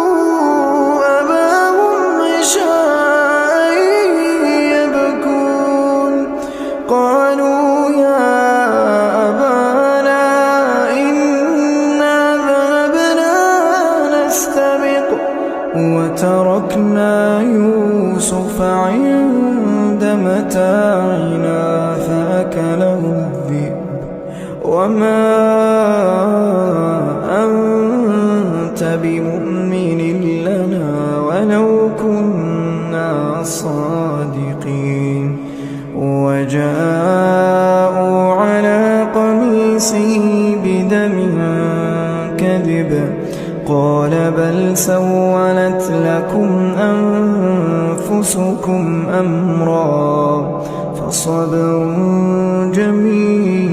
وجاءوا أباهم عشاء يبكون قالوا يا أبانا إنا ذهبنا نستبق وتركنا يوسف عند متاعنا فأكله الذئب وما أنت بمؤمن لنا ولو كنا صادقين وجاءوا على قميصه بدم كذب قال بل سولت لكم أنفسكم أمرا فصبر جميل